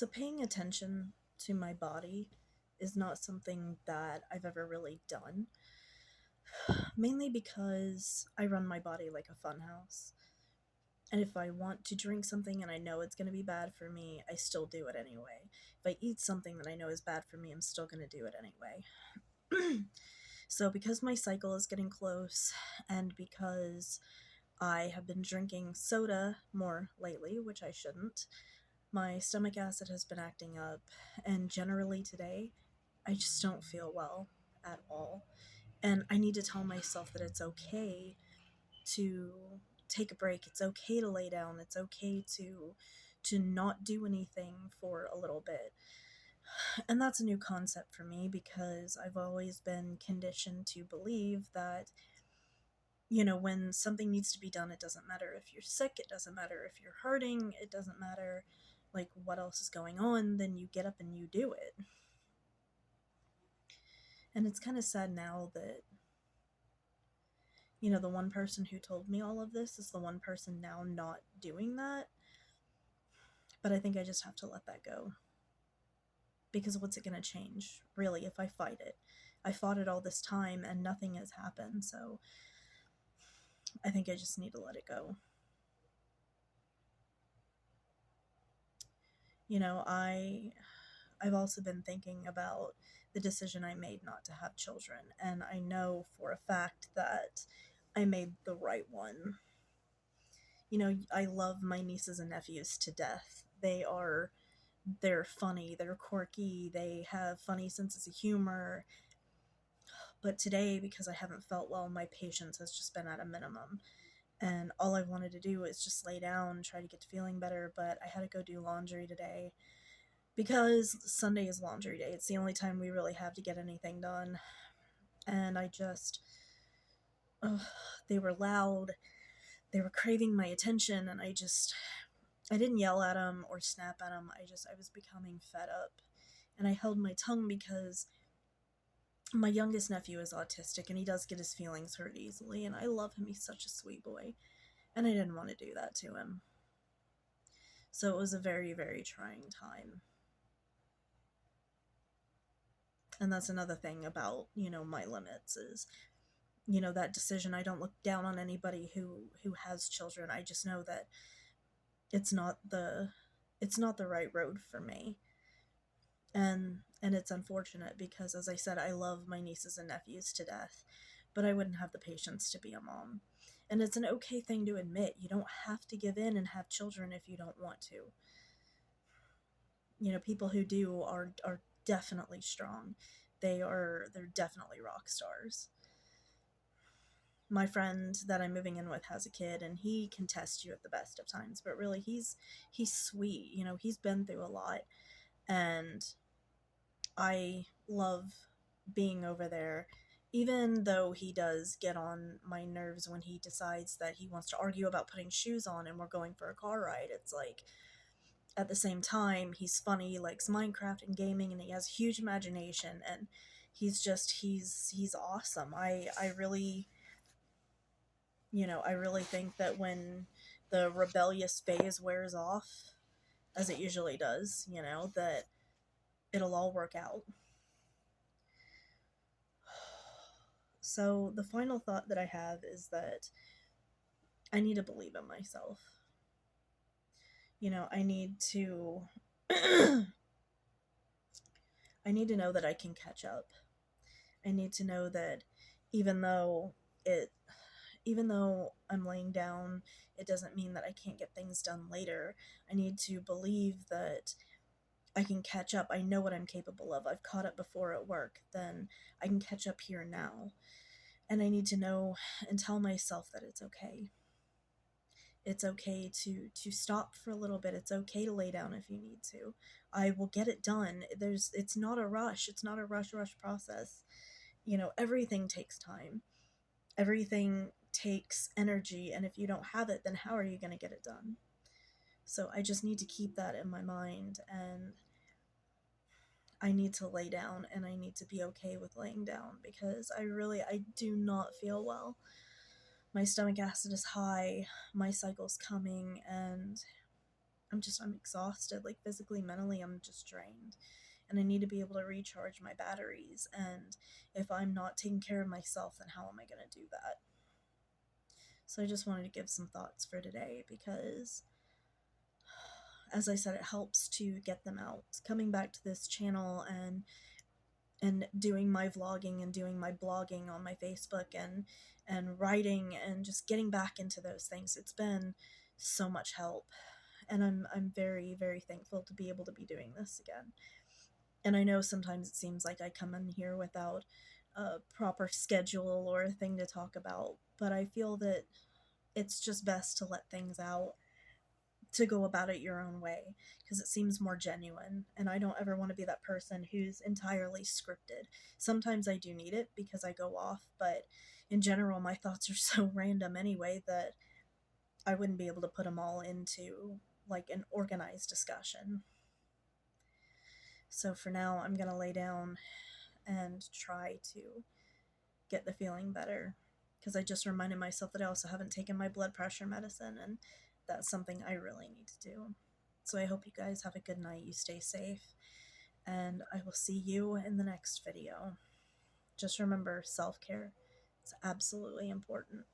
So paying attention to my body is not something that I've ever really done, mainly because I run my body like a funhouse. And if I want to drink something and I know it's going to be bad for me, I still do it anyway. If I eat something that I know is bad for me, I'm still going to do it anyway. So, because my cycle is getting close, and because I have been drinking soda more lately, which I shouldn't, my stomach acid has been acting up, and generally today, I just don't feel well at all. And I need to tell myself that it's okay to take a break. It's okay to lay down. It's okay to not do anything for a little bit. And that's a new concept for me because I've always been conditioned to believe that, when something needs to be done, it doesn't matter if you're sick, it doesn't matter if you're hurting, it doesn't matter like what else is going on, then you get up and you do it. And it's kind of sad now that, the one person who told me all of this is the one person now not doing that. But I think I just have to let that go. Because what's it going to change, really, if I fight it? I fought it all this time and nothing has happened, so I think I just need to let it go. I've also been thinking about the decision I made not to have children, and I know for a fact that I made the right one. I love my nieces and nephews to death. They're funny, they're quirky, they have funny senses of humor. But today, because I haven't felt well, my patience has just been at a minimum. And all I wanted to do is just lay down, try to get to feeling better, but I had to go do laundry today because Sunday is laundry day. It's the only time we really have to get anything done. And ugh, they were loud, they were craving my attention, and I didn't yell at them or snap at them. I was becoming fed up. And I held my tongue because my youngest nephew is autistic and he does get his feelings hurt easily, and I love him. He's such a sweet boy. And I didn't want to do that to him. So it was a very, very trying time. And that's another thing about, my limits is, that decision. I don't look down on anybody who has children. I just know that it's not the it's not the right road for me. And it's unfortunate because, as I said, I love my nieces and nephews to death, but I wouldn't have the patience to be a mom. And it's an okay thing to admit. You don't have to give in and have children if you don't want to. People who do are definitely strong. They're definitely rock stars. My friend that I'm moving in with has a kid, and he can test you at the best of times, but really he's sweet. He's been through a lot, and I love being over there, even though he does get on my nerves when he decides that he wants to argue about putting shoes on and we're going for a car ride. It's like, at the same time, he's funny, he likes Minecraft and gaming, and he has a huge imagination, and he's awesome. I really, I really think that when the rebellious phase wears off, as it usually does, that it'll all work out. So the final thought that I have is that I need to believe in myself. I need to I need to know that I can catch up. I need to know that even though it even though I'm laying down, it doesn't mean that I can't get things done later. I need to believe that I can catch up. I know what I'm capable of. I've caught up before at work, then I can catch up here now. And I need to know and tell myself that it's okay. It's okay to stop for a little bit. It's okay to lay down if you need to. I will get it done. It's not a rush. It's not a rush process. Everything takes time. Everything takes energy, and if you don't have it, then how are you going to get it done? So I just need to keep that in my mind, and I need to lay down, and I need to be okay with laying down because I do not feel well. My stomach acid is high, my cycle's coming, and I'm exhausted, like physically, mentally, I'm just drained. And I need to be able to recharge my batteries. And if I'm not taking care of myself, then how am I going to do that? So I just wanted to give some thoughts for today because, as I said, it helps to get them out. Coming back to this channel and doing my vlogging and doing my blogging on my Facebook and writing and just getting back into those things, it's been so much help. And I'm very, very thankful to be able to be doing this again. And I know sometimes it seems like I come in here without a proper schedule or a thing to talk about, but I feel that it's just best to let things out, to go about it your own way, because it seems more genuine. And I don't ever want to be that person who's entirely scripted. Sometimes I do need it because I go off, but in general, my thoughts are so random anyway that I wouldn't be able to put them all into like an organized discussion. So for now, I'm going to lay down and try to get the feeling better, because I just reminded myself that I also haven't taken my blood pressure medicine, and that's something I really need to do. So I hope you guys have a good night, you stay safe, and I will see you in the next video. Just remember, self-care is absolutely important.